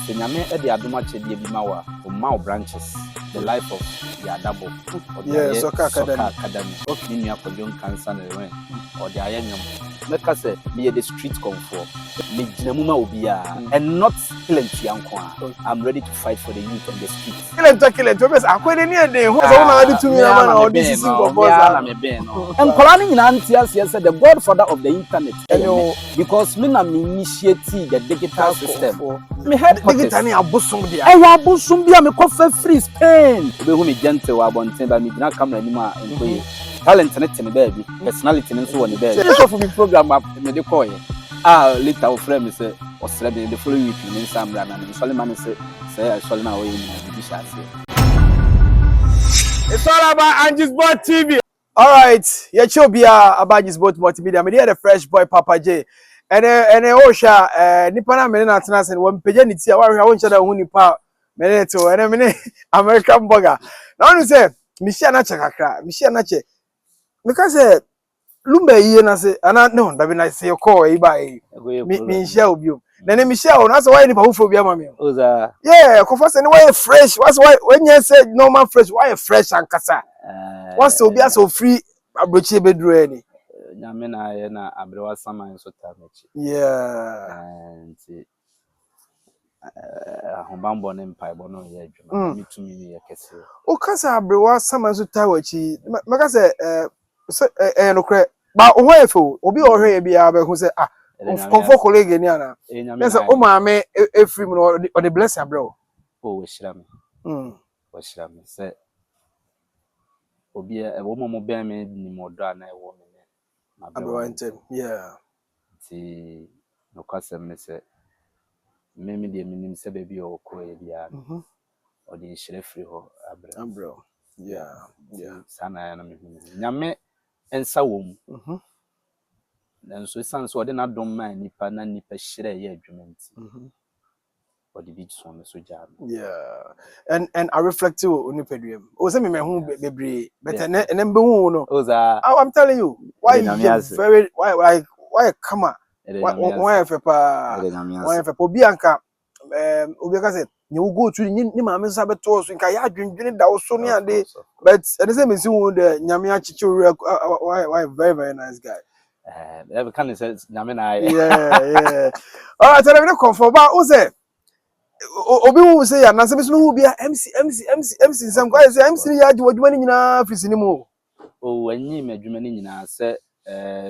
Senyame e de adoma chede bi ma wa o ma branches the life of Yadabo Soccer Academy. Okay, me akodon cancer na wen or the ayanyam make us say me the street comfort me jinamuma obia and not killing yanko. I'm ready to fight for the youth on the streets. Killing because akwede ni ede ho so na ade tumi na man or this is na me ben no and kolani nyina antias say the godfather of the internet because me na me initiate the digital system me head digital ni abosum dia abosum bia me kofa free Spain obe hu me gentle wa bonten ba me gina camera ni ma enkoye talent ne tene baby personality ne so woni baby so for me program me de call later our friend me say o celebrate the following week in Sambra na me solely man say I solely na we ni bi sha say. It's all about Anjisport TV. All right, Yechobia about Anjisport Multimedia. Me the fresh boy Papa J. And Osha nipa na me na tena se won peje ni ti a wa won che da hu nipa me ne to and me American burger. Now you say me share na che kakra, me share na che. Because lumba yi na se ana no da bi na se call e ba e me share obi o. Na me share o na so why nipa hu fo bi ama me. Oza. Yeah, confess any why fresh. Why when you say normal fresh, why fresh and kasa? What's obi so free abrochi bedru any? Nyame na ye na abrewa saman so tamechi. Yeah. And ahombanbo ne mpaibo no ye adwuma mi tumi ni ye kese. O kasa abrewa saman so tawachi. Maka say no kre ba o ho efo obi o hwe bia be hu say comfort colleague ni ana. Yes o ma me efri mu no the bless abrewa. Oh we shira me. We shira me say obi e wo mo ben me ni modo ana e wo me yeah. See, no custom me say, maybe the minim say baby or coy bia, or the share free ho abro. Yeah. Sana na me. Nyame ensa wom. Then so sans so de na dom man nipa na nipa share ye adwumenti. Or the beach so so jam. Yeah. And I reflect to unipeduem. O say me hu bebre, but and then be hu no. I'm telling you, why very why come on. Why fepa obi anka obi ka say you go to ni ma me so beto so nka ya adwendwene da so ne ade but and say me see hu the nyame achichi why very nice guy. Every kind of says nyame na yeah. All right, tell me comfort ba o say obi who say ya na se so who be MC some guy say MC ya adwuma ni nyina fisi ni mu o anyi me adwuma ni nyina say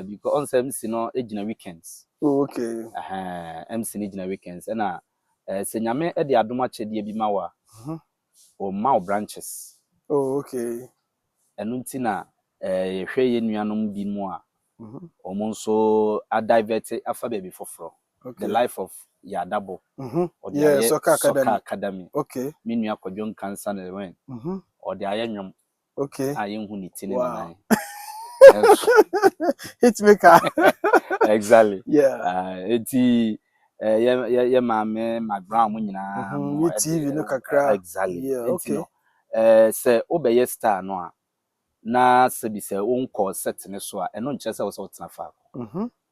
because on say MC no ejina weekends. Oh, okay. MC ni ejina weekends na se nyame e de adoma chede bi ma wa o ma branches. Oh, okay. Enu nti na ye hwe ye nuanom bi mu a omonso a divert afa baby foforo. The life of Yadabo. Yeah, Soccer Academy. Okay. Me nua kodon cancer na wen. Or the ayanyam. Okay. Ayen hu ni tine na. Hit maker. Exactly. Yeah. Eti ye mama my brown mu nyina no TV no kakra. Exactly. Yeah, okay. No. Say obeye star no a na se bi se won call set ne so a eno nche se wo so tena fa.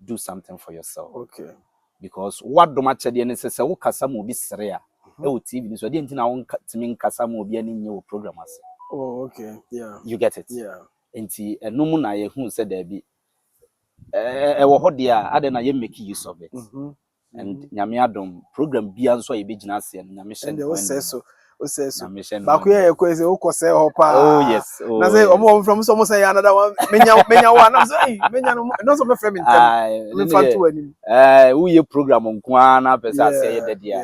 Do something for yourself. Okay. Because what do much de say wo kasa mo bi sere a e wo TV so de ntina won timi kasa mo bi ani nye wo program ase. Oh, okay. Yeah. You get it? Yeah. Enti eno mu na ye hu se da bi wo ho de a ade na ye make use of it. And nyame adom program bia nso ye begina ase no nyame hye. And they say so. Back here, because you say hopa. Oh yes. Na say omo from some say another one. Menya one. I'm say menya no so me frame intem. Me fa to ani. Who ye program nko na pesa say ye dedia.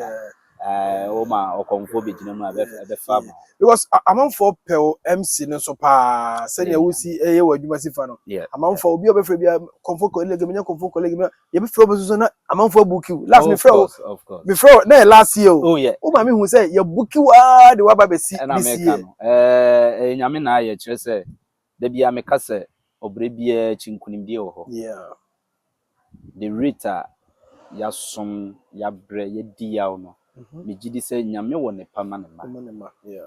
O ma okonfo begina mu abe fam. Because among for pel MC no so pa say ya wusi eye wadwuma sifa no. Among for obi obefre bia comfort colleague menya comfort colleague me ye be fro so na among for book you. Last me fro. Of course. Before na last year. Oh yeah. O ma me hu say ye book you the waba be si this year. Nyame na ye kire say da bia me ka say obre bia chinkunim die wo ho. Yeah. The rate ya som ya bre ye di ya no. Me gidi say nyame wo ne pama ne ma. Yeah.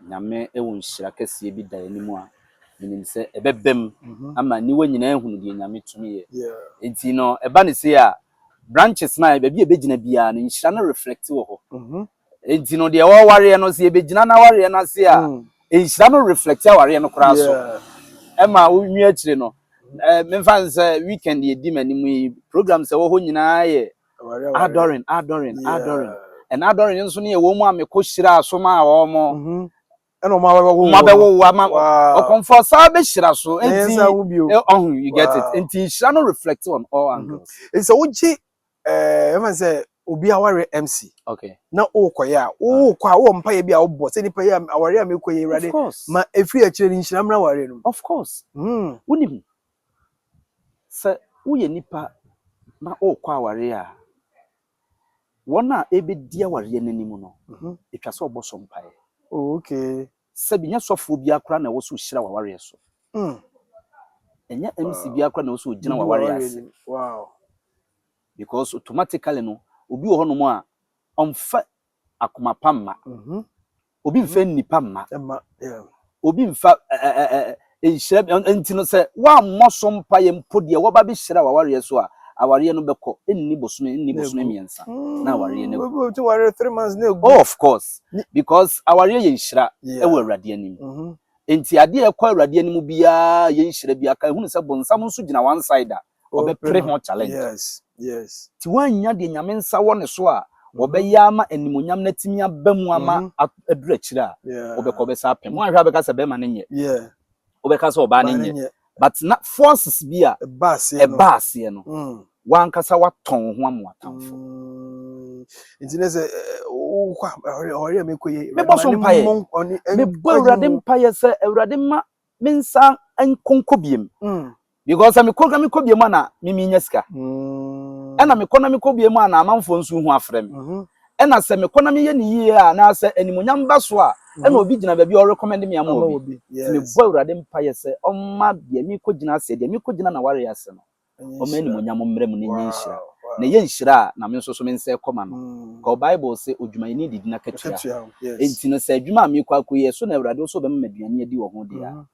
Nyame e won hira kase bi da animu a menim say ebebem ama ni wo nyina ehunu de nyame tumi ye. Yeah. Enti no eba ne say a branches na be begyina bia no nhyira no reflect wo ho enti no de wo ware no se begyina na ware no se a nhyira no reflect ware no kora so ema wo nwi akire no me fan say weekend ye di manimu program se wo ho nyina ye adoring and adoring nso ne ye wo mu ameko hyira aso ma wo mo and o ma wo ma o comfort sa be hyira so enti you get it enti hyira no reflect on all angles so uji even say obi aware MC okay na o koya o kwa wo mpa ye bia wo bo se nipa ye aware amekoye urade ma efri akire ni hyira mra ware no of course unim se uye nipa na o kwa aware a wona ebedi aware n'animu no etwa se oboso mpa ye okay sabi nya sofo bi akra na wo so hyira waware so enya MC bi akra na wo so gina waware ase wow because automatically no obi wo hono a omfa akoma pamma obi mfa nipa mma obi mfa enhyira entino se wa mmoso mpa ye mpode wo ba be hyira waware so a aware no beko enni bosono miensa na aware no we to ware 3 months na egu oh of course because aware ye hyira e wo awurade anim enti ade e kwa awurade anim bia ye hyira bia ka hunu se bonsam nso gina one side a obe pre ho challenge yes ti wanya de nyame nsa wo ne so a obe ya ama animonyam na timi abamu ama adura kira obe ko be sa pem wan hwa be ka se be ma ne nye obe ka se oba ne nye but na forces bia bass ye no wan kasa waton ho amoatamfo intinese o kwa ori amekoye me boso mpaye me bo awurade mpaye se awurade ma mensa enkonkobiem because me kobiem na mimi nyaska ena me kobiem na amanfo nsu hu afrem ena se me kona me ye ni yie a na se animonyam ba so a ena obi gina ba bi o recommend me am obi me bo awurade mpaye se omma bia mi kogina ase de mi kogina na ware ase no omma animonyam mmrem ne nyenhyira na yenhyira na me nso so me nse koma no ko bible say odwuma ni didi na katua enti no se adwuma a me kwa koye so na awurade so be maduane adi wo ho de a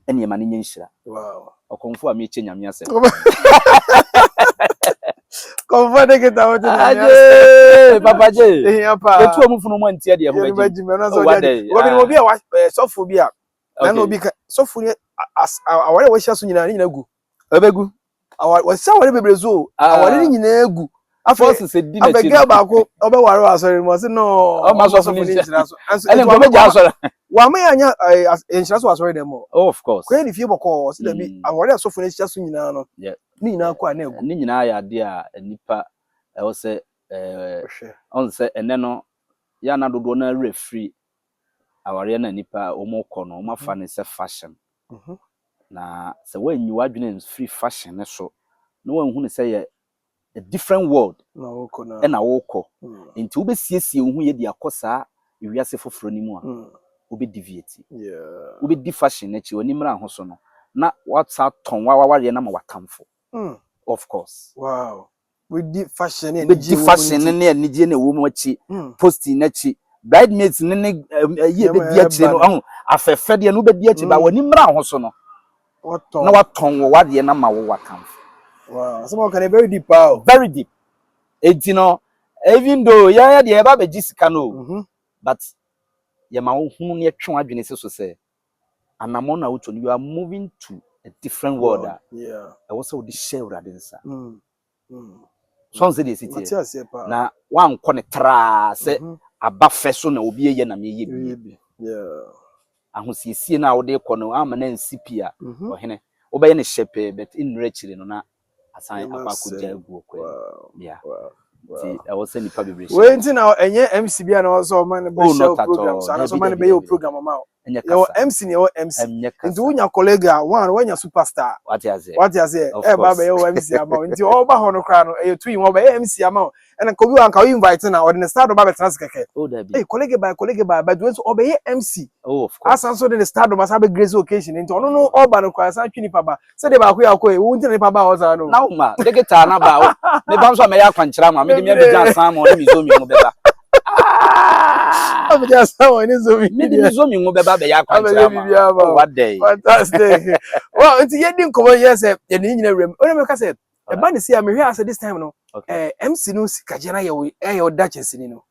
ene ma ne nyenhyira wow okonfo a me che nyame ase konfo de kita wo papa je etu omufunu mo antia de ho baji me no so de obi a sofo bi a na obi ka sofo ni aware wo hia so nyina gu ebegu aware sa aware bebrezo aware nyina egu afọ se di na chi abega baako obe ware asori mo se no o ma sofo ni nhyira so ele ko meja asori wa me anya nhyira so asori dem of course ko ni fie boko se da bi aware asofo ni nhyira so nyina no ni nyina kwa na egu ni nyina ya de a nipa e wo se on se ene no ya na dodo na refree aware na nipa o mo kọ no o ma fa ne se fashion na se wanyi wadwene free fashion ne so no wanhu ne se ye a different world na woko na na woko enti wo be siesie wo hu ye de akosa ewiase foforo ni mu a wo be deviate wo be di fashion na chi oni mra ho so no na whatsa ton waware na ma watamfo of course wow we di fashion ne anije na wo mu achi posting na chi bridesmaids ne ye be di achi no afefe de no be di achi ba woni mra ho so no na waton wo wade na ma wo watamfo wow some can very deep power very deep enti no even though ya de eba be jisika no but ya ma wo hunu ne twe adwene se so se anamo na wuto you are moving to a different world yeah I was so the share radinsa so say the city na wan ko ne tra se aba fe so na obi ye na me ye bi yeah ahosiesie na wo de ko no ama na nsipia ohene obaye ne shepe but in rechire no na asan akwakuja egu okwa yeah see I was saying the bebre we nti na enye MC bia na also man be show program so na so man be your program ma yo MC ni yo MC nti unya colleague one wanya superstar what you say ba be yo MC ama nti o ba ho no kra no e tu yin o ba MC ama and ko bi wan ka invite na ordinary star do ba be transkeke colleague by but when so o be MC of course asan so the star do must have a grace occasion nti ono no o ba no kwa san twi ni pa ba se de ba ko ya ko e wo nti ni pa ba o za no na uma de geta na ba me ba so me ya kwankyira ma me de me be jan san mo ni mi zo mi ngo beba I'm just someone is over. Me de zo mi ngo beba be ya kwankyira ma what day fantastic well nti ye din ko yes e ni nyina rem o me ka say e ba ne see am hwe ase this time no Okay. MC no sikaje na ye o Dutchess ni no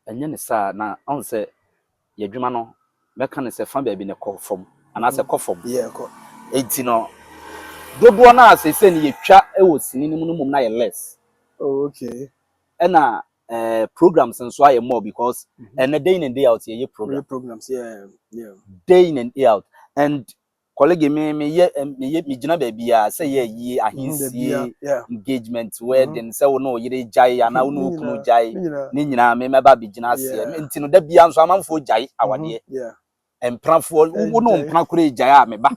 Enye ne sa na on say ye dwuma no meka ne se fa ba bi ne kɔ fam ana se kɔ fam. yeah ko Enti no dodo na asese ne yetwa ɛwɔ sini no mu na ye less. oh okay Ɛna programs nso aye more because and day in and day out ye programs yeah day in and day out and colleague me gina ba bia say ye yi ahinsie engagement wedding say wo no yire jai ana wo no kunu jai ni nyina me meba bi gina ase enti no da bia nso amanfo jai awade empranfo wo no mpran kure jai a meba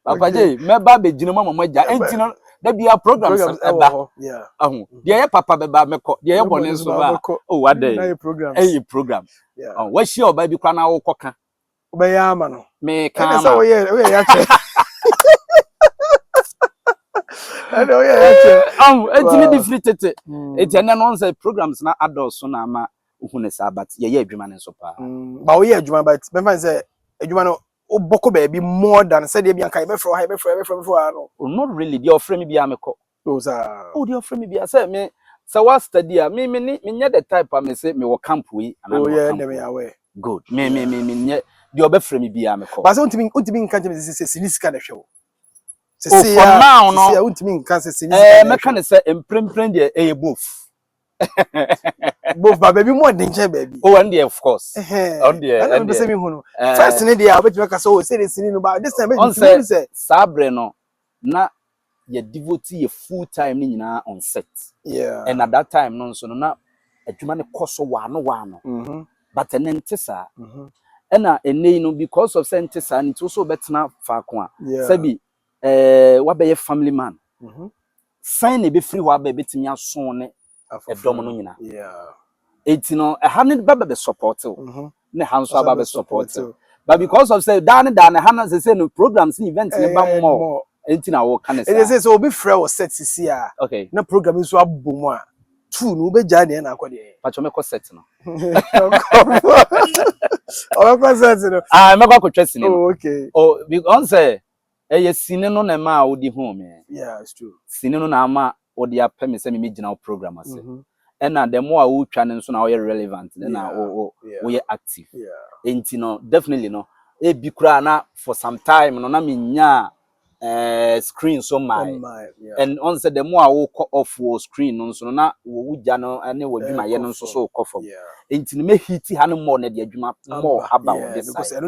akwaje meba be gina mama jai enti no da bia programs eba ahu de ye papa beba meko de ye bone nso ba o wade program wa shi oba bi kwa na wo koka obeya ama no me ka ma we ya che ano ya che etimi different etiana no say programs na adults na ama uhune sa but ye adwuma ne nso pa ba we adwuma but me fan say adwuma no oboko ba bi more than say dey bia kan be fro no not really dey offer me bia meko dey offer me bia say me say what study me nye the type am say me wo camp we and me aware good me nye dey obefre me bia meko but say untimi nkan je say sinisika na hwe for now no say untimi nkan say sinisika me kan say emprempren dey both both baby more danger baby and there of course on there and say me hu no first ni dey obetime ka so say the sini no but this time on say sabre no na ye devote ye full time ni nyina on set and at that time no so no na adwuma ne koso wano but enentisa na enei no because of sentisa nti so betena fa ko a sabi wabeye family man sign e be free wa ba betimi aso ne edom no nyina eti no ha ne baba be support ne hanso aba be support but because of say dan ha say no programs ni events ne ba more enti na wo kan say e say so obi frɛ wo set sisi a okay na program nso abomu a tu no be ja ne na akode pacho me ko set no o ko set no me ko twese ni oh okay because say eye sine no na ma odi hu me yeah it's true sine no na ma odi apɛ me say me gina program ase na the more wo twa ne nso na wo relevant na wo ye active enti no definitely no e bi kura na for some time no na me nya screen so my and on said the more wo off wo screen no so na wo wugya no ne wo dwuma ye no so ko fom enti no me hiti ha no more na de adwuma more about this because eno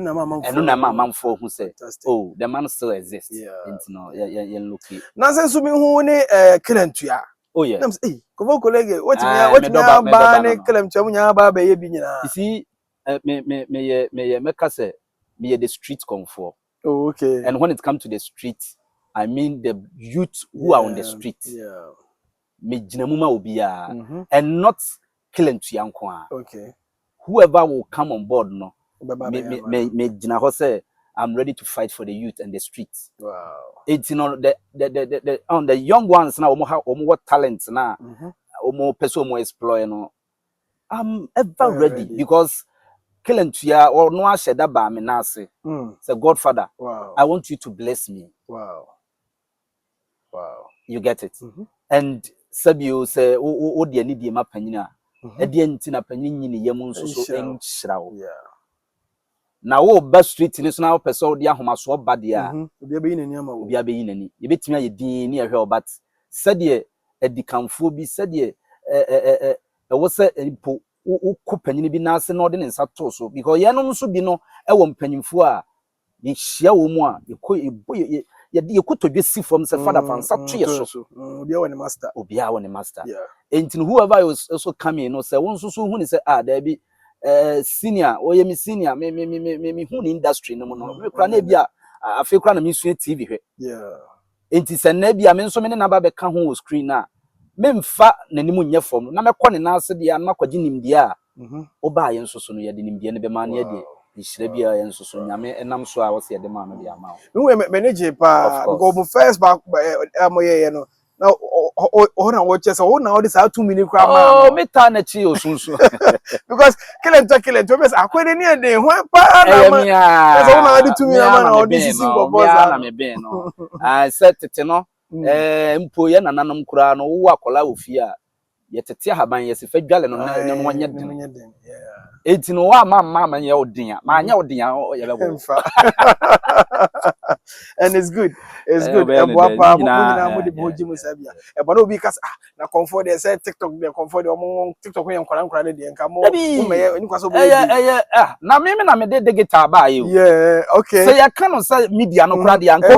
na mamfo hu say oh the man still exists enti no ye look na say so me hu ne kelentua oh yeah nam say ko colleague what me ba ne kelentua mu nya ba ye bi nyina you see me ka say me the street comfort. Oh, okay. And when it comes to the street, I mean the youth who are on the street. Me jinamuma obia and not killing to yankwa. Okay. Whoever will come on board, no. Me jinaho say I'm ready to fight for the youth and the streets. Wow. It's you know the young ones now what talents now. Person more explore no. I'm ever ready because killing to ya or no sheda ba me na say Godfather, wow. I want you to bless me. Wow. You get it. And sabio say o de ani de ma panyina e de nti na panyin ni yam nso so enhyirawo na wo ba street ni so na person de ahomaso ba de a obi abeyi nani ama wo obi abeyi nani ye betimi aye din ni ehwe obat sade edikanfo bi sade wo se po wo panyin bi na ase na ode ne nsa to so because ye no nso bi no e wo mpanyimfo a ye hia wo mu a ye kotodwe si from se father fansa to ye so obi a won master enti whoever is also coming no say won so hu ni say there be senior o ye me senior me hu ni industry no no me kura na bia afi kura na me sua TV hwe enti se na bia me nso me na ba be ka ho screen na me mfa nanimu nye fom na me kɔ ne na ase dia na kwagye nimdie a oba ye nso so no ye de nimdie ne be ma na ye de ishire bia ye nso so nyame enam so a wo se ye de ma no dia ma we manage pa because first back amoye no Now, na watch us. Oh, now this are 2 minutes. Oh, me turn a chi osunsu. Because killing to miss. I couldn't near the one part. That's all I do to me. I'm this is single boss. Me be no. I said it no. Mpo ye nananom kura no wo akola ofia. Ye tete haban ye se fa dwale no na no wanye den. Enti no wa ma ye odin a. Ma nya odin a ye bego. And it's good. It's good. And what pa mo nyina mo de boji mo sabia. E bono obi kasa na comfort dey say TikTok dey comfort dey omo TikTok yan kwara dey nka mo me ye ni kwaso bo na me de digital ba ye. Yeah, okay. So ya kan say media no kura dey anko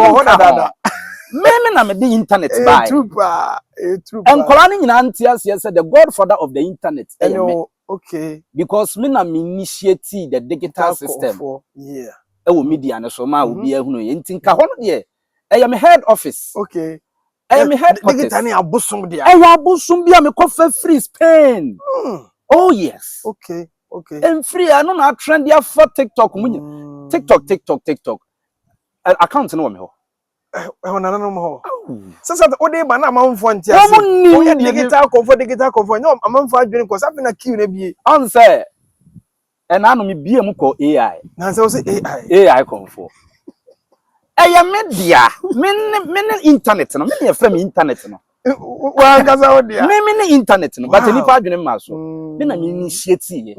me na me de internet ba. True pa. And kola ni nyina antias say the godfather of the internet. Okay. Because me na me initiate the digital system. Yeah. Ewo media no so ma obi ehunu ye nti nka ho no de my head office. Okay. My head digital ni abosom dia. Abosom bia me kofa free Spain. Oh yes. Okay. And free no na trend dia for TikTok munye. TikTok. Account no me ho. Na no ho. Sasa o de ba na amamfo ntia. O ye digital comfort. No amamfo adwene ko sabi na queue na bie. On say and anu me bie mu ko AI. Na say o say AI comfort. Media. Me internet no. Me ye frame internet no. Wa ngaza o dia. Me internet no. But ni fa adwene ma so. Me na me initiate ye.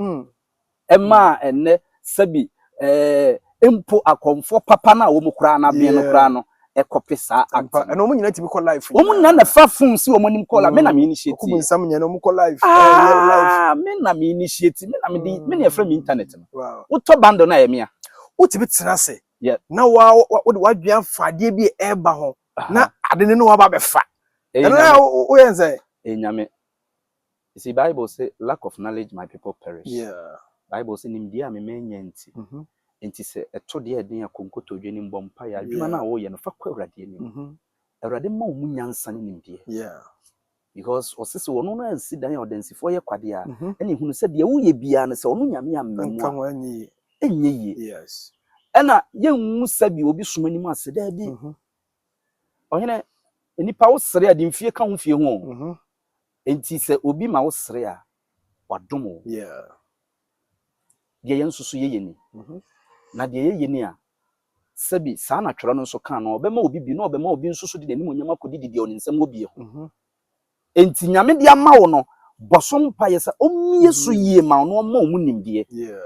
Ema enne sabi empo akomfo papa na wo mu kura na bie no kura no. E copy sa act. Na omo nyina timi call live. Omo nyina na fa phone si omo nim call me na me initiate. Omo nsam nyina omo call live. Me na me initiate. Me na me na frame internet no. Wow. Wo to bando na ye me a. Wo tibi tena se. Yeah. Na wa dua fade bi e ba ho. Na ade ne no wa ba be fa. Na wo yen say enyame. You see Bible say lack of knowledge my people perish. Yeah. Bible say nimdia me menya nti. Enti se eto de eden akonkoto dwene mbompa ya adwuma na wo ye no fa kwa awrade ni. Awrade ma wo munyansa ne nimdie. Yeah. Because osese wono na ansi dan odensifo ye kwade a ene hunu se de wo ye bia no se ono nyame amemu enye ye. Yes. Ena ye nwu sabi obi sumani mu ase da bi. Ohene enipa wo sere ade mfie ka ho fie ho. Enti se obi ma wo sere a wadomo. Yeah. De ye nsusu ye ni. Na de ye ni a sabi sa na twero no so kan no obema obi bi no obema obi nsusu de ni monyama kodidi de oni nsem obi ho. Enti nyame de ama wo no bosom pa ye sa omie so yie ma no ma omu nimdie. Yeah.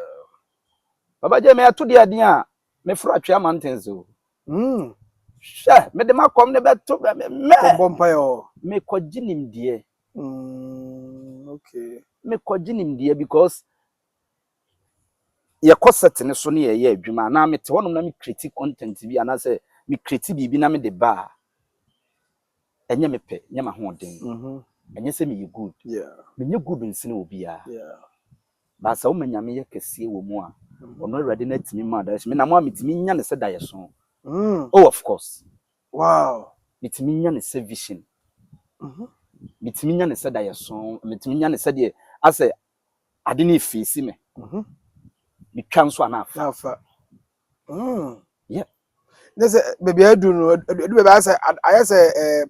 Baba je me ato de ade a me fro atwe mountains o. Sha me de makom ne beto me bompa yo me kwaji nimdie. Okay. Me kwaji nimdie because ye koset ne so ne ye adwuma na me te wonom na me create content bi ana se me create bi na me de ba enye me pe nya ma ho den enye se me ye good me nye good nsine obi a ba sa wo manyame ye kese wo mu a ono awrade na timi ma da me na mo ametimi nya ne se da ye so oh of course wow metimi nya ne se vision metimi nya ne se da ye so metimi nya ne se de ase ade ne face me me twanso anafa yeah nese baby adu no adu baby asa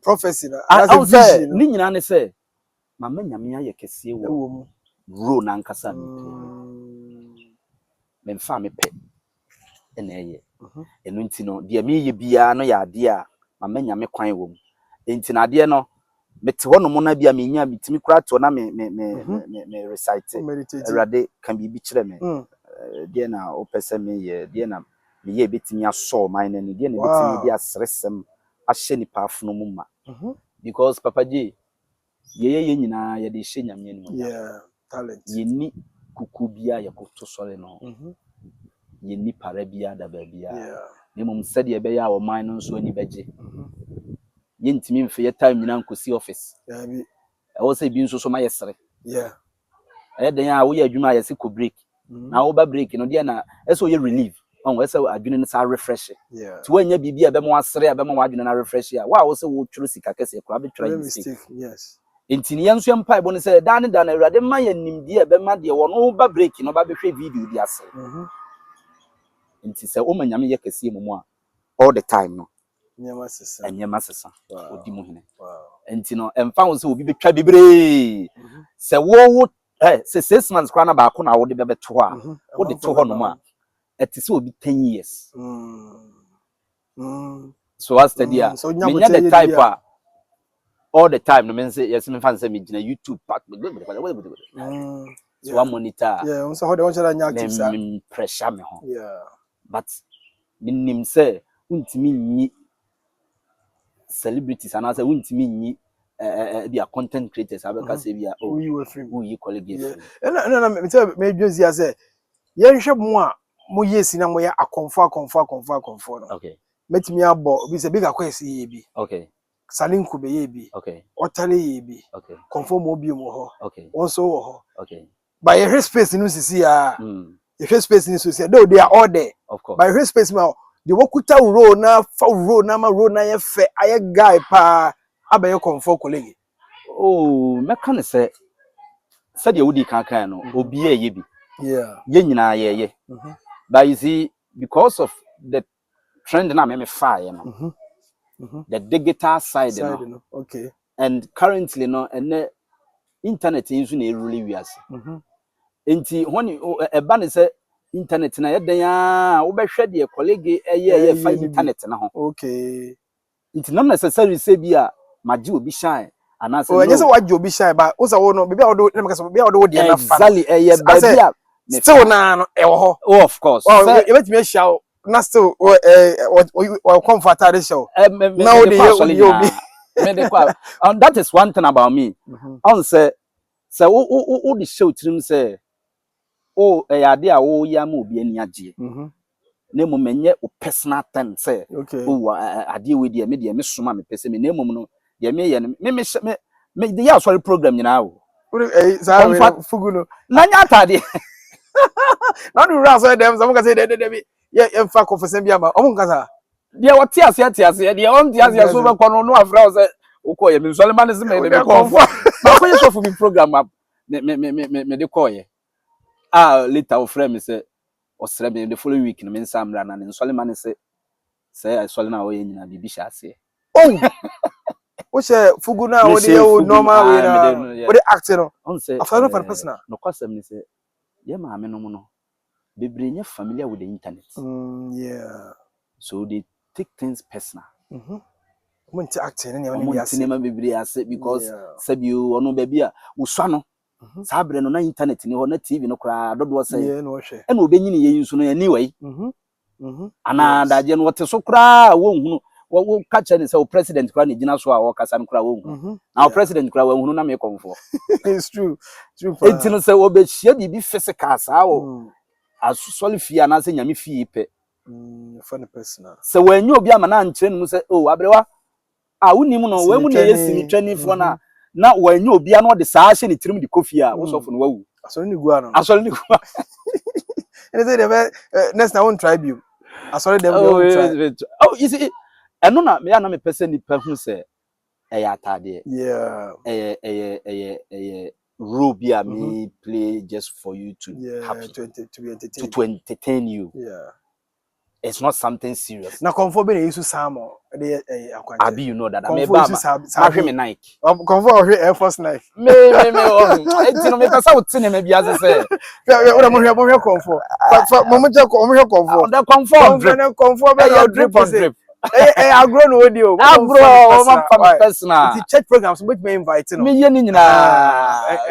prophecy na asa vision ni nyina ne se mama nyame aye kese wo mu ro na nkasa me mfa me pe ena eye enu nti no de me ye bia no ya ade a mama nyame kwan wo mu enti na ade no mete ho no mo na bia me nya bitimi kura to na me recite awrade kan bi kire me de na opese me ye de na me ye betimi aso man na de na betimi dia sresem ahye nipa afono mu ma because papa ji ye nyina ye de hye nyame ni mo yeah talent ye ni kuku bia ye ko to sore no ye ni para bia da ba bia ne mum sade ye be ya wo man no so ani beje ye ntimi mfe ye time nyina nkosi office bi e wo se bi nso so ma ye sere yeah e den a wo ye adwuma ye se ko break na wo ba break no de na eso ye relieve on we se adwene no sa refresh yeah to anya bibia be mo asere be mo adwene na refresh ya wa wo se wo tworo sika kese kura be twora mistake yes entini yenso empa ibo ne se da ne da na awrade ma ya nimdie be ma de wo no ba break no ba be hwe video di asere enti se o manyame ye kese mu a all the time no nyama sesa odi mu hene enti no emfa wo se obi betwa bebre se wo se 6 months kwana ba ko na wo de bebeto a wo de to ho no ma eti se obi 10 years so as study a menya the type a all the time no men say yes me fan say me gina YouTube pack so one monitor so how they want to active sir pressure me ho but minim say untimi nyi celebrities and as untimi nyi be a content creators abeka say be a who you colleague no me say me dwezi ya say ye hwe mo a mo yesi na mo ya akonfo no okay metimi abo bi say big akwesi ye bi okay salinku be ye bi okay otale ye bi okay conform obi mo ho okay also ho okay by your space no sisi ya your space ni so say though they are all there of course by your space ma the wokuta ro na fa ro na ma ro na ye fe aye guy pa abaye comfort colleague oh meka ne say said wudi kan no obi ye bi ye nyina ye but you see because of the trend na me fire no the digital side no okay and currently no and internet is na really we as enti when eba ne say internet na yeden a wo behwe de colleague ye fa internet na ho okay enti not necessarily say bi a maji obi shine and as oh yes waji obi shine ba wo say wo no bia wo do na make bia wo do de na fa exactly ba bia still na no e wo ho oh of course oh you bet me show na still comfortable show now the and that is one thing about me on say wo the show trim say oh ade a wo ya ma obi ani age na mo menye o personal time say oh ade we de me soma me pese me na mo no de me ye me de ya sorry program nyina wo fugu no na nya atade na do ras dem some ka say de ye fa confession bia ma omo nkasa de what tia de on tia so be kono no afra say ukoye me nsole man se me de comfort ma ko yeso fu bi program me de koye later o friend me say osre me the following week no me nsamra na nsole man se say isole na wo ye nyina bibi sha ase oh o she fugu na wo de ye normal way na wo de act no on say after no for personal no kwasem ni say ye ma me no mo no bebre nya familiar with the internet yeah so they take things personal Monti acting na ya cinema bibiri ase because sabi ono ba bia uswa no sabre no na internet ni ho na TV no kra dodo say yeah no hwe e na obenyini ye yinso no ya niwai ana daje no wote so kra wo hunu wo catch ni say o president kra ni gina so a wo kasa no kra wo hunu na o president kra wo hunu na me komfo it's true enti no say obehia bibi physical sa wo asusoli fia na say nyame fie pe funny personal say wanyu obi amana nkyere no say oh abrewa woni mu no we mu na yesi ni twanifo na wanyu obi a no de saa hye ni tirim de kofia wo sofo no wawu asori ni gua no asori ni gua and say the next I won't try you asori dem dey try oh you see eno na me ya na me pese ni pa hu se ya atade role bi a me play just for you to happy to be entertained to entertain you it's not something serious. Na comfort be use Samo dey akwanje. Abi you know that I may ba ma me Nike. Comfort Air Force Nike. Me enti no me pesa wo tine me bia say. We mo hwe comfort. Mo mo je comfort. The comfort drip. Comfort be your drip drip. Agro no audio. Agro o ma personal. The church programs which me invite no. Me ye ni nyina.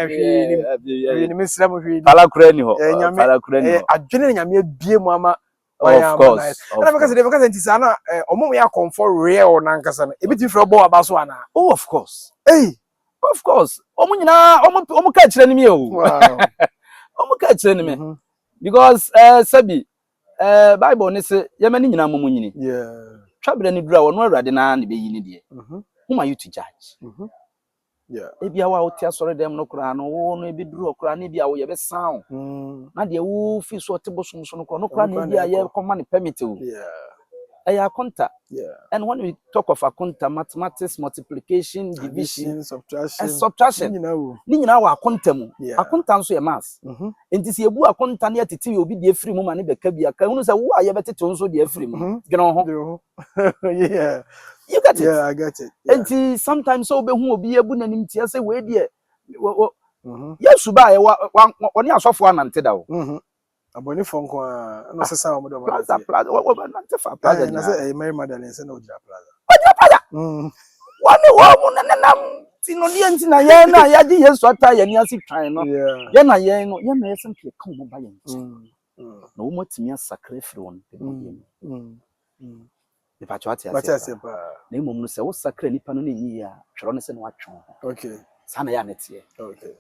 Ni me sira mo hwe ni. Pala kura ni ho. Pala kura ni ho. Adwene nyame bie mu ama. Of course. And because nti na omo ya comfort real na nkasa na ebiti fro bo aba so ana. Oh of course. Hey, of course. Omo nyina omo ka kire ni me o. Wow. Omo ka kire ni me. Because sabi Bible ne say ye mani nyina momo nyini. Yeah. Twabere ni dura wono awurade na ne be yini de. Who are you to judge? Yeah. Ebia wa otia sore dem no kura no wo no ebiduru okura ne bia wo ye be sound. Na de wo fi so otebosom so no kura no kura ne bia ye come man permit o. Yeah. Aya conta. Yeah. And when we talk of a conta, mathematics, multiplication, division, subtraction, and subtraction. Ni nyina wa conta mu. A conta nso ye maths. Enti se ebu a conta ne atete ye obi de afiri mu ma ne beka bia ka hunu se wo aye betete nso de afiri mu. Gena ho. Yeah. You get it? Yeah, I get it. Yeah. And sometimes so be who obi ebu nanim tie say we dey. Mhm. Yes ba ye woni asofo anante da wo. Mhm. Aboni fonko a no se sa mo do Plaza nante fa plaza. plaza. Na say Mary Magdalene say no jira plaza. Oja plaza. Mhm. Wani wo mu nanam tino ni enti na ye na ya di Yesu ata ye ni asi twan no. Yeah. Ye na ye no ye na ye simply kan mo ba ye nchi. Na wo motimi asakra firi won pe mo. The patriarchy as na imom no se wo sakra nipa no na nyi ya twero no se no atwon. Okay. Sana ya netie. Okay.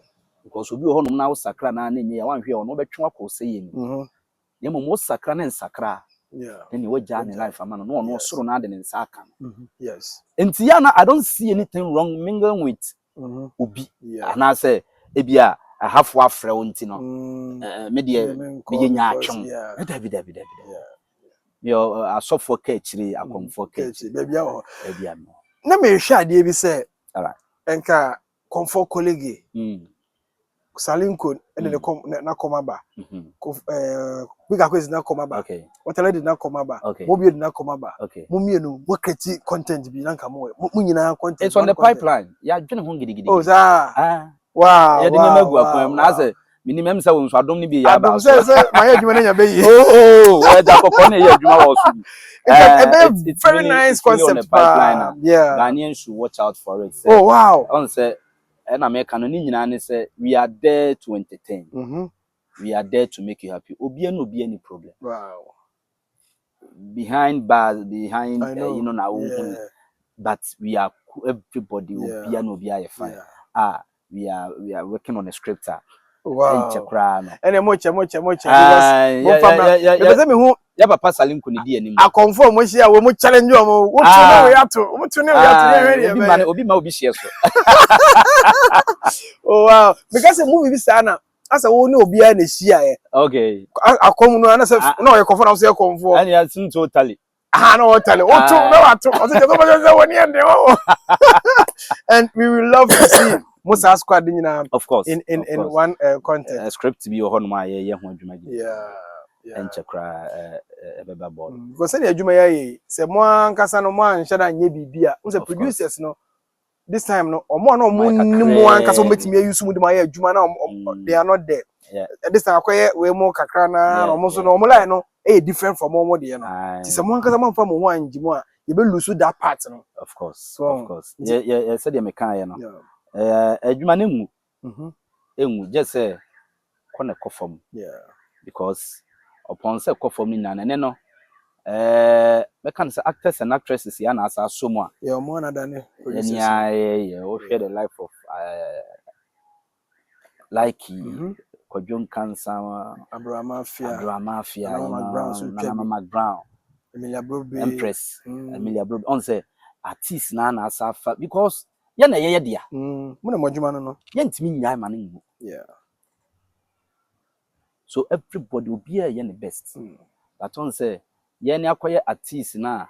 Because obi ho no na wo sakra na nyi ya wan hwe no betwe akọ se ye ni. Na imom wo sakra na nsakra. Yeah. Then you ja ne life amano no no soro na de ne nsa aka. Yes. Enti ya na I don't see anything wrong mingling with obi. Na say ebia ahafo afre wo nti no. Me de me nya atwon. Dabi. Yo asofo ka chiri akomfo ka chiri bebia ho bebia no na me hwe ade bi se alright enka comfort colleague salinko ene na komaba bigger quiz na komaba okay whatever did na komaba mobi did na komaba mumienu mo create content bi na nka mo nyina content it's on the pipeline ya dwene ho gidigidi oh za wow ya de nyamagu akwam na ase minimum se won so adom ni bi ya ba so my adwuma na nya be yi we ja kokko na ya adwuma wo so it's very really, nice concept on the pipeline yeah Ghanaians should watch out for it oh wow on say and America no ni nyina ne say we are there to entertain we are there to make you happy obi any problem wow behind bars behind you know now but we are everybody obi are fine we are working on a script wow and mocha because me who ya papa Salinko ni di anim a confirm mo hia wo mo challenge wo tune we ato wo tune we ato obi ma obi share so oh wow because movie bi sana asa wo ni obi a na hia e okay akom no na say na o ye confirm na so ye confirm and ya sin totally no totally wo to na ato o say go say woni ende wo and we will love to see Musa squad of course in one content script bi ho no ma ye ho adwuma gi yeah and chakra beba ball because say adwuma ye say mo ankasa no mo anhye da nye bibia we say producers no this time no omo no mo ni mo ankasa mo betimi use mu de ma ye adwuma na they are not there this time akoye we mo kakra na no mo so no mo line no different from mo de no ti say mo ankasa mo fa mo ho anjimo a ye be lose that part no of course yeah said me kan ye no adwuma na mu enwu just say kona kofam because upon say kofam ni na no we can say actors and actresses ya na asa so mu a mo na dane yeah we share the life of like Kwadwon Kansa Abraham Mafia Nana Brown Emilia Brobe Empress Emilia Brobe on say artist na asa fa because ya na ye dia mo na modwuma no ye ntimi nyaa ma no yeah so everybody will be here the best that one say ye ni akoye artist na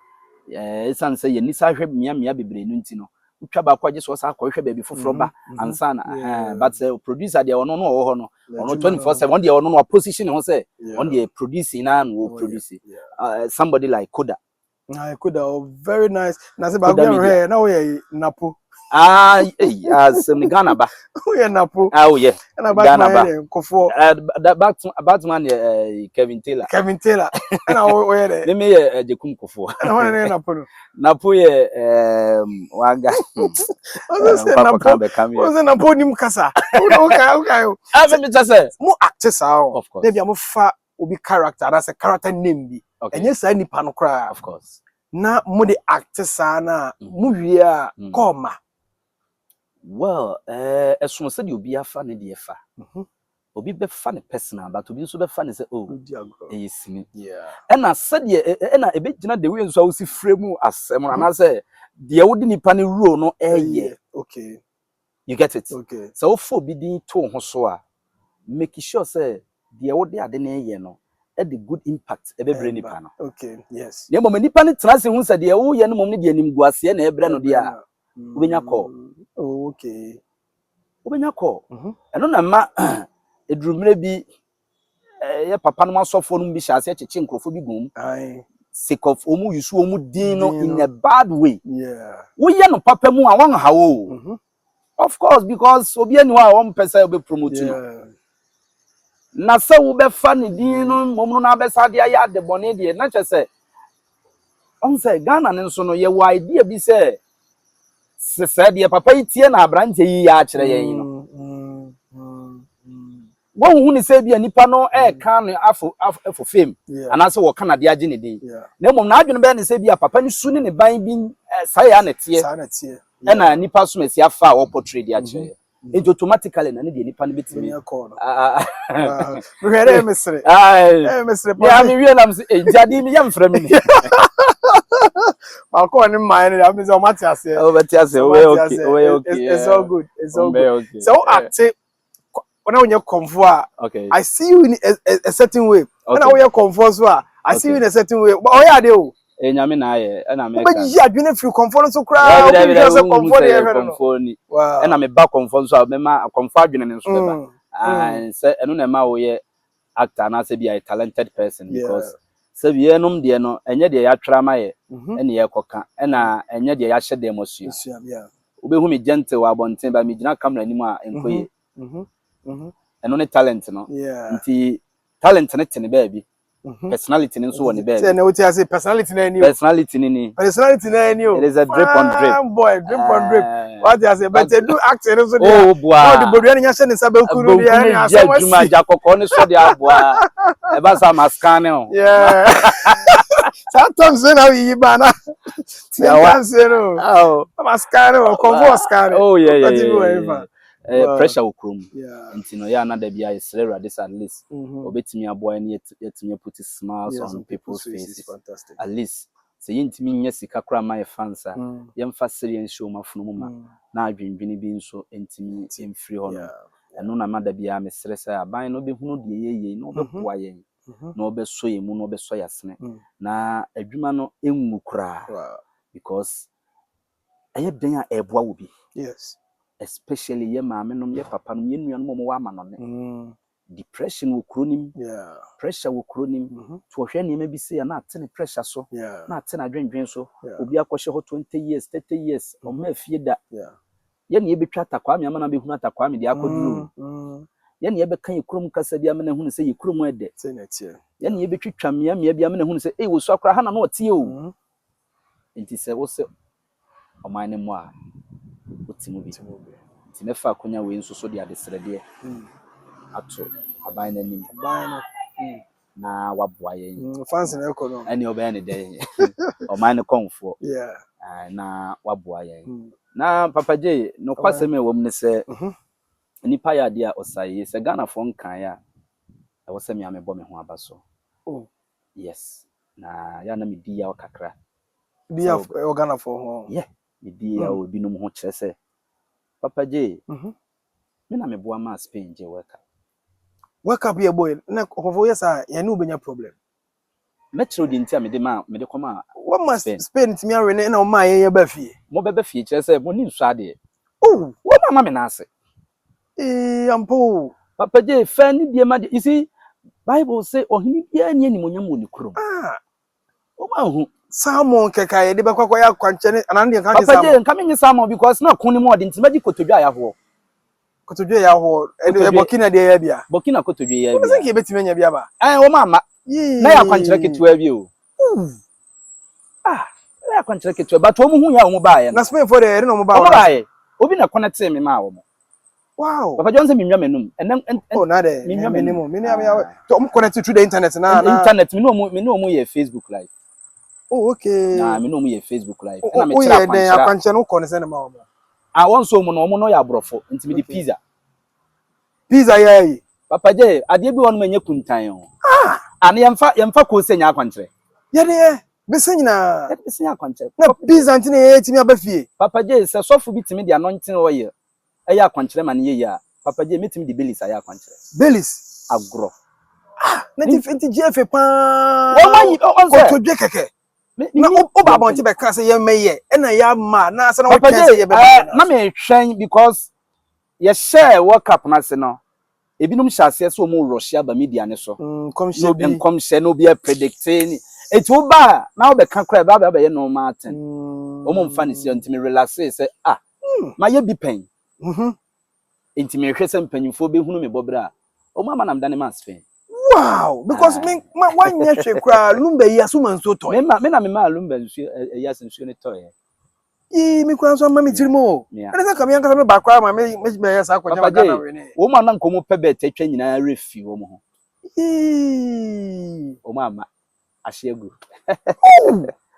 esan say ye ni sa hwe mia bebre no ntino utwa ba kwaje so sa akohwe ba bi foforo ba ansa na but producer dia ono no ho no ono 24/7 on dia ono no position ho say on dia producing na no produce somebody like Koda very nice na say ba gwe na we napo some Ghana ba we napo yeah na Ghana ba kofo Batman Kevin Taylor na we there me Jekum Kofo na ho na napo ye waga napo nim kasa okay me just say mo actors are they be am fa obi character that's a character name bi enye sa nipa no kra of course na mo de actors na mo wie a koma well esom se de obi afa ne de fa obi be fa ne personal but obi so be fa ne say simi na se de na ebe gina de we nso a wosi frame asem na say de wodi nipa ne rule no okay you get it okay so ofo bi din to ho so a make sure say de wodi ade ne ye no the good impact ebe bre nipa no okay yes ne mom nipa ne tena se hu se de wo ye no mom ne de anim guase na ebre no de a obenya call okay obenya call eno na ma edurumre bi ye papa no asofo no bi hyase cheche nkrofo bi gum sake of omu yusu omu dino in a bad way. Yeah. We no papa mu a wan hawo. Of course, because obi anu a one person will be promoting. Yeah. Na se wo be fa ne din no mom na be sa de ya de bone de na che se on say Ghana ne so no ye wo idea bi se se de papa itie na abrante yi ya kire yen no wo hu ni se bia nipa no e ka no afo fame ana se wo Canada age ne din na mom na adwene be ne se bia papa ni su ne ban bi sa ya na tie e na nipa so mesi afa wo portrait de a kire it automatically na the nipa no betimi we mesre mesre ya me wie na me jadi me yam fra me ma ko ni mind na me so matiase we okay it's all good so active when you convo okay I see you in a certain way when you convo so I see you in a certain way but oya dey o nyame na aye na me ka ba ji adwene free convo so kra o bi so convo dey convo ni na me ba convo so me ma convo adwene ne so be ba and say eno na ma wo ye actor na say be a talented person because say be enum de no enye de ya twra ma ye ene ye koka ena enye de ya hye de mosu obe hu me gentle wa bonten ba me gina camera ni mu a enkoye eno ne talent no nti talent ne tene ba bi personality nso woni be say na what you say personality na ni personality ni it is a drip on drip boy drip on drip what you say but they do acting so dey oh boy the bodu anya hye ne sabe kuru dia ni asama juma jakoko ni so dey aboa e ba sa maskane o yeah sometimes when I ba na ya say no oh maskane o convo scan oh yeah pressure okrom ntino ya na da bia isre radis at least obetimi aboy na yetimi put smiles on people's faces fantastic at least say yintimi nya sika kra my fans yemfa serious show mafuno ma na adwendwene bi nso ntimi emfiri ho no eno na mada bia mesre say aban no behunu de yeye no bepoa yen no beso yemu no beso yasene na adwuma no enwu kra because aye den a eboa wo bi yes especially ye maame nom ye papa nom ye nuanom mo wa manone depression wo kronim pressure wo kronim to hwe ne ma bi se na atene pressure so na atene adwendwen so obi akohye ho 20 years 30 years o ma afie da ye ne ye betwa takwa me amana be hunu atakwa me de akoduro ye ne ye be kan ikrom kasa bi amana hunu se ye krom ede ye ne ye betwitwa me bi amana hunu se wo so akra ha na no tie o enti se wo se o mane mo a otimu bi tinefa akonya we nso so de adesrede ato aban na nim na waboa yen fans na ekono ani oba ne dey o man konfo na waboa yen na papa J no kwasem e wom ne se nipa ya de a osaye se Ghana fo nkan ya e wo se me amebo me ho abaso yes na ya na me di ya kakra di ya Ghana fo ho di ya obi no ho kire se papa J me na me boa ma Spain je wake up here boy na ofo yesa ya ni ubenya problem metro di ntia me de koma what must Spain timi awene na o ma ye ba fie mo bebe fie kire se mo ni nsu ade wo mama me na ase ampo papa J fa ni die ma de you see Bible say ohini bia ni animonyam woni kurom o ma hu Salmon keka ye de be kwakwa ya kwanche ne anande kan salmon papa J nka me salmon because na koni mo de ntima di kotodwa ya ho kotodwe ya ho e Burkina de ya bia Burkina kotodwe ya bia o se ke betime nya bia ba o mama na ya kwanchire ketua bi o na ya kwanchire ketua but o mu hu ya o mu ba ye na Spain for de no mu ba obi na connect me ma wo mo wow papa John say minwa menum na de minwa menum me ya to mu connect through the internet na internet me no mu ye Facebook live okay na me no mu ye Facebook live na me kira akwanchire no ko ne se na ma wo won so mu no mo no ya brofo ntimi di pizza yayi papa J ade bi won manye kuntan o ane yemfa ko senya akwankyere ye de besenya besenya akwankyere na pizza ntine ye timi abafie papa J se sofo bi timi di anointing oil eya akwankyere ma ne ye ya papa J metimi di belis aya akwankyere belis agro na ti GF pa o mayi on se ko todwe keke na o ba bon ti be kan se ye meye e na ya ma na se na o papa twen ye be na me hwen because ye share World Cup na se no ebinum hyase so mo Russia ba media ne so come share no bi share no bi predicting It will ba now be can cry ba be no Martin. Omo mfa ne si ntimi relax say ma ye bi pen. Ntimi hwe se mpanyimfo be hunu me bobra. Omo ama nam dane ma Spain. Wow, because me one year kra lumba yi asuma nso toy. Me na lumba nso yas nso ne toy. Me kra so ma me tirimo. Ene sa kam yanka me ba kra ma me be yas akonya ma Ghana we ne. Wo ma na nkomo pebe tetwa nyina refi wo mo ho. Omo ama ahegu.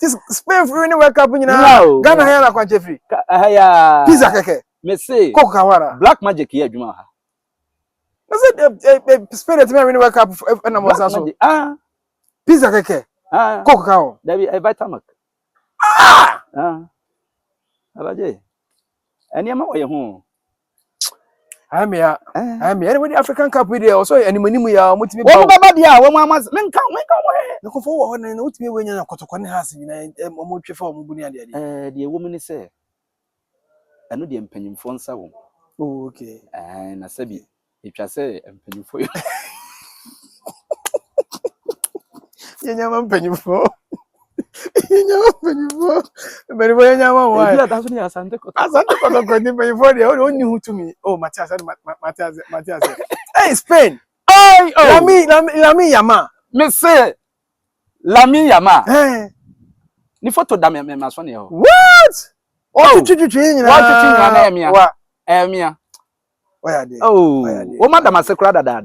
This Spain free ni wake up nyina. Ghana ha na kwanche free. Ya. Pizza keke. Me say. Coco kawara. Black magic ye adwuma ha. I said, Spain at me when you wake up and I was also. Pizza keke. Coco cow. There be a vitamin. Abaje. Any ama wo ye ho. I'm here. Anybody African Cup with also any money we are mutimi. Wo baba dia wo ama menka we. No ko for one na utimi we nya kotokwane has nyina mo twe fa mo buni ade ade. De wo mu ni se. Eno de mpanyimfo nsa wo. Oh okay. Na sabi etwa se mpanyimfo yo. Yenya mpanyimfo. Yenya mpanyimfo. Beri bo yenya ma wa. Bila daso ni asante ko. Asante ko ko ni mpanyimfo de oni hutumi. Oh Matias. Hey Spain. Hey Lami Yama. Me say Lami Yama. Ni photo da me maso ne ho. What? Oh, chuchu nyina. What chuchu nyina na emia. Wa. Emia. Oya de. O madam asekura dada.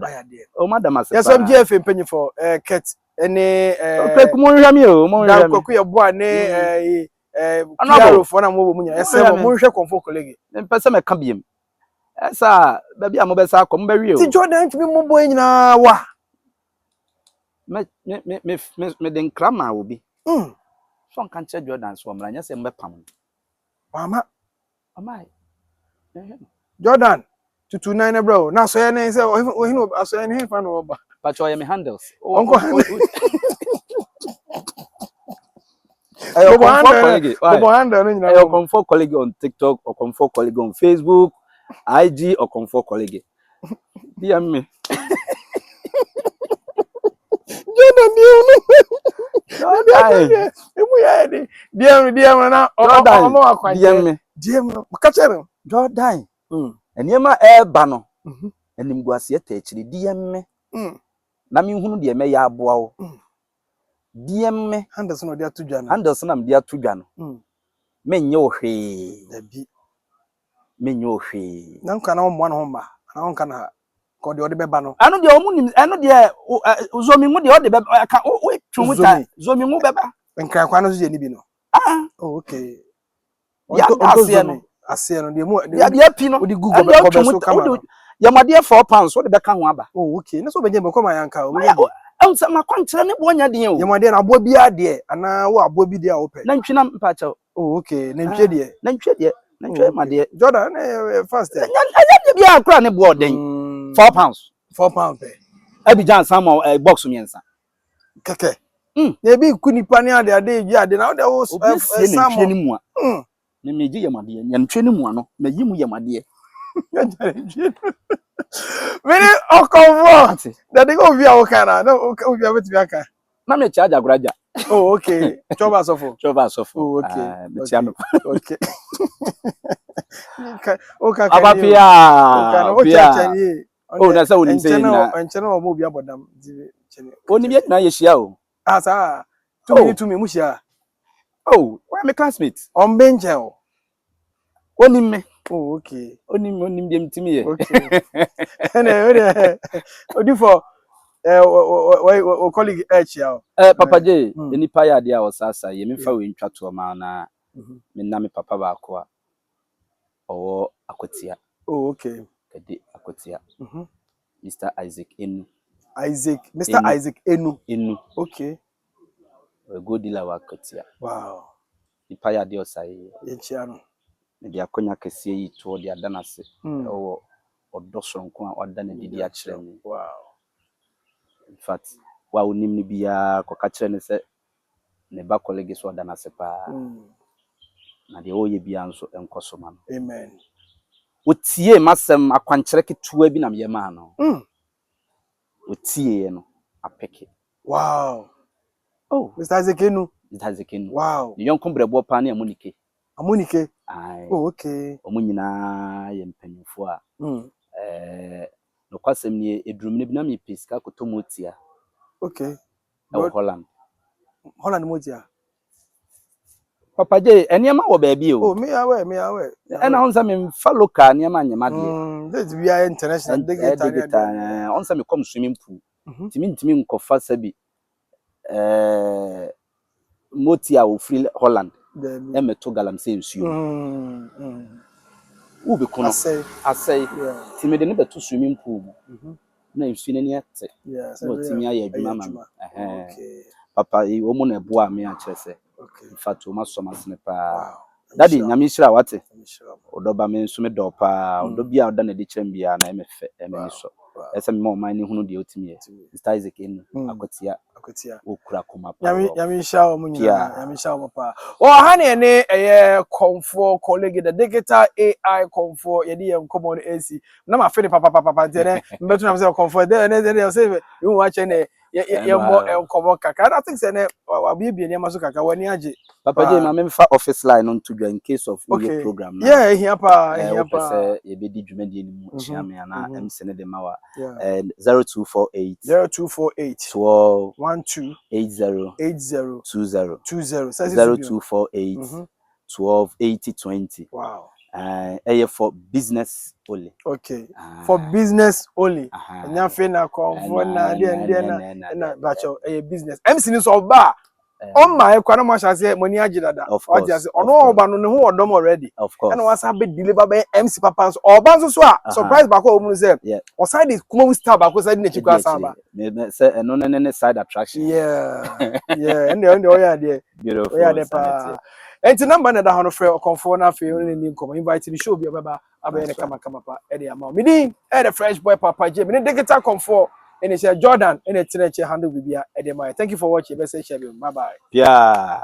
O madam asekura. Yes, I'm GF penny for ket any Preku mo hwa mi o, mo hwa mi. Dan kwaku ye boa ne Piaro for na mo mu nya. Yes, mo hwe comfort colleague. Mpese me ka biem. Esa ba bia mo be sa akọ mo be wi o. Ti Jordan timi mo boy nyina wa. Me den krama obi. So nkan che Jordan so mra nya se mbepam. Mama. Amai. Jordan 229 bro. Na so ya na say o hino aso ya ne fa no oba. But you me handles. Uncle comfort colleague on TikTok or comfort colleague on Facebook, IG or comfort colleague. DM me. DM na DM me. DM catch him. Jordan. Eniema eba no. Enimguase etechiri DM me. Na mi hunu de me ya aboa wo. DM me. Anderson no de atudwa no. Anderson am de atudwa no. Menye ohwe. Dabi. Menye ohwe. Na nka na mo no ma. Na nka na ko de ode beba no. Anu de omu nim, anu de zomi mu de ode beba ka o twumuta. Zomi mu beba. Nkran kwa no zo je ni bi no. Oh okay. Ya ase no de mu. Ya pi no. Odi Google be ko so kama. Yamade 4 pounds what the beka ho aba. Oh okay. Na so be je be ko ma yanka o. Am ma kwankyere ne bo nya den o. Yamade na abo bi ade ana wo abo bi de a open. Na ntwi na mpa cha. Oh okay. Na ntwe de. Na ntwe de. Na ntwe ma de. Jordan first. Anya de bi akra ne bo den. 4 pounds. 4 pounds pe. Abidjan samo box miensa. Keke. Na bi kunipa ne ade ji ade na wo de wo samo ni mu a. Na meji yamade. Nya ntwe ni mu ano. Meyi mu yamade. Many comfort. That they go via Okana. No, via with Biaka. Na me charge agraja. Oh, okay. Choba sofo. Oh, okay. Okay. Okay. Abapia. Oh, na sa oni say na. Enchena o mo bia bodam. Oni bi na ye hia o. Asa. To me mu hia. Oh, why my classmates? On bench o. Oni me. Oh, okay. Onim dem timi ye. Okay. Odi for colleague H ya. Papa J, enipa ya dia o sasa ye me fa we ntwa to ma na me na me papa ba ko a. Owo Akotia. Oh, okay. Kedi Akotia. Mr. Isaac Enu. Mr. Isaac Enu. Okay. We go dealer wa Akotia. Wow. Nipa ya dia o sai. Ye chia no. De akonya kese yi to de adanase o odosonko a odane didi a kire ni. Wow. In fact wa onim ni bia ko ka kire ne se ne ba colleague so odanase pa na de o ye bia nso enkoso ma no. Amen. Otie masem akwankere ketua bi na me ma no. Otie no apeke. Wow. Oh, Mr. Isaac Enu. Mr. Isaac Enu. Wow. The young combrebo pani amunike. Amunike. Aye. Oh, okay. Omunyina ye mpanyimfo a. No kwasem ni edrum ne bina me piska kotomotia. Okay. Holland. Holland motia. Papa J, enema wo baabi o. Oh, me aware. And on some fellow car near my mother. This we are international Digita. On some come swimming pool. Timin kofa sabi. Motia o free Holland. Emme to galamsey nsuo. Wo be kono. Asay. Timi de ne beto swimming pool. Na nsuo ne ate. No timi aye adwuma ma. Papa e wo mo na ebo a me a kyerese. Okay. In fact, we must some pa. Daddy, nyame shira wate. Odoba me nso me do pa. Odobia oda na di chembia na emefe emeniso. Ese me mo man ni hunu de otimi. Mr. Isaac Enu akotia. Okura koma pa. Nyame shira o munyina. Nyame shira o pa. O ha ne eye comfort colleague the digital AI comfort ye di ye nkomo no AC. Na ma fe ne papa ntene mbetu na me comfort de say you watch ne ye mo komo kaka. I think say ne abie ne maso kaka wani age. Papa J, ma me fa office line on to in case of your program na. Yeah, here pa. Say ye be di dwumadi ni mu chia me na MC ne de mawa. 0248 12 12 80 20 0248 12 80 20. Wow. For business only. Okay. For business only. Nya fe na comfort na na bacho business. MC ni so ba. On my kwa mo shase money agidada. O just ono oba no ne ho odom already. Of course. And was be deliver by MC Papa so oba so a surprise back o mu say. O side is kuma star back side na chikwa samba. Me say eno ne side attraction. Yeah. And the oya there. Beautiful. Oya there pa. Enti number na da hono frɛ comfort na fe oni ni nkomo invite the show bi obeba abene kama pa e dey ama. Me din the fresh boy Papa J. Me digital comfort and it's Jordan and it's handle bibia e dey my. Thank you for watching. Best share. Bye bye. Yeah.